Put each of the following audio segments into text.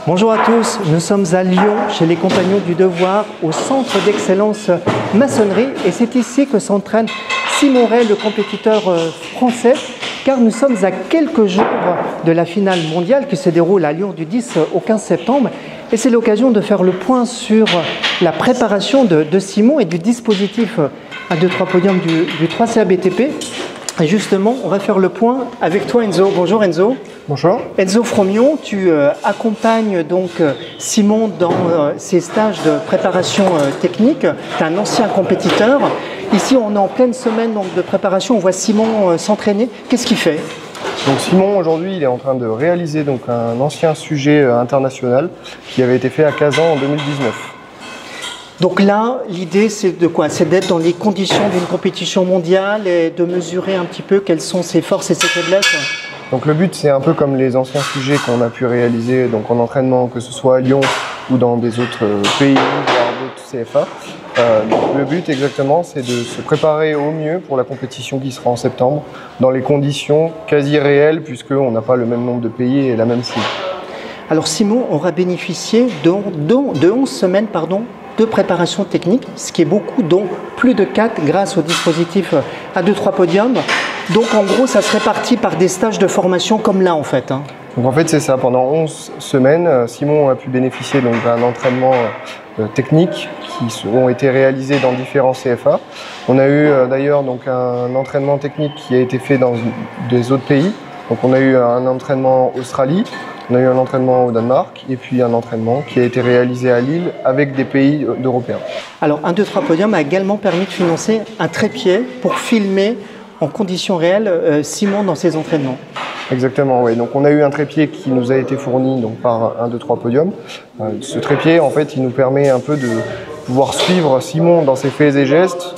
Bonjour à tous, nous sommes à Lyon, chez les Compagnons du Devoir, au Centre d'Excellence Maçonnerie. Et c'est ici que s'entraîne Simon Ray, le compétiteur français, car nous sommes à quelques jours de la finale mondiale qui se déroule à Lyon du 10 au 15 septembre. Et c'est l'occasion de faire le point sur la préparation de Simon et du dispositif 1-2-3 podium du 3CABTP. Et justement, on va faire le point avec toi, Enzo. Bonjour, Enzo. Bonjour. Enzo Fromion, tu accompagnes donc Simon dans ses stages de préparation technique. Tu es un ancien compétiteur. Ici, on est en pleine semaine donc, de préparation. On voit Simon s'entraîner. Qu'est-ce qu'il fait? Donc Simon, aujourd'hui, il est en train de réaliser donc, un ancien sujet international qui avait été fait à Kazan en 2019. Donc là, l'idée, c'est de quoi? C'est d'être dans les conditions d'une compétition mondiale et de mesurer un petit peu quelles sont ses forces et ses faiblesses. Donc le but, c'est un peu comme les anciens sujets qu'on a pu réaliser donc, en entraînement, que ce soit à Lyon ou dans des autres pays, voire d'autres CFA. Le but, exactement, c'est de se préparer au mieux pour la compétition qui sera en septembre, dans les conditions quasi réelles, puisqu'on n'a pas le même nombre de pays et la même foule. Alors Simon aura bénéficié de 11 semaines de préparation technique, ce qui est beaucoup, dont plus de 4 grâce au dispositif 1-2-3 podium. Donc en gros, ça se répartit par des stages de formation comme là en fait. Donc en fait, c'est ça. Pendant 11 semaines, Simon a pu bénéficier d'un entraînement technique qui ont été réalisés dans différents CFA. On a eu d'ailleurs donc un entraînement technique qui a été fait dans des autres pays. Donc on a eu un entraînement en Australie, on a eu un entraînement au Danemark et puis un entraînement qui a été réalisé à Lille avec des pays européens. Alors 1-2-3 podium a également permis de financer un trépied pour filmer en conditions réelles Simon dans ses entraînements. Exactement, oui. Donc on a eu un trépied qui nous a été fourni donc, par 1-2-3 podium. Ce trépied, en fait, il nous permet un peu de pouvoir suivre Simon dans ses faits et gestes,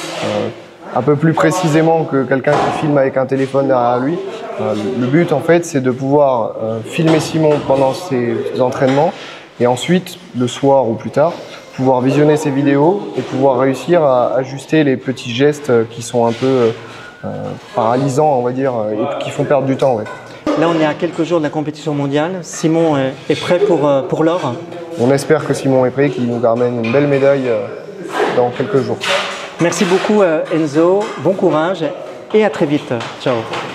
un peu plus précisément que quelqu'un qui filme avec un téléphone derrière lui. Le but, en fait, c'est de pouvoir filmer Simon pendant ses entraînements et ensuite, le soir ou plus tard, pouvoir visionner ses vidéos et pouvoir réussir à ajuster les petits gestes qui sont un peu paralysants, on va dire, et qui font perdre du temps. Ouais. Là, on est à quelques jours de la compétition mondiale. Simon est prêt pour l'or. On espère que Simon est prêt, qu'il nous ramène une belle médaille dans quelques jours. Merci beaucoup, Enzo. Bon courage et à très vite. Ciao.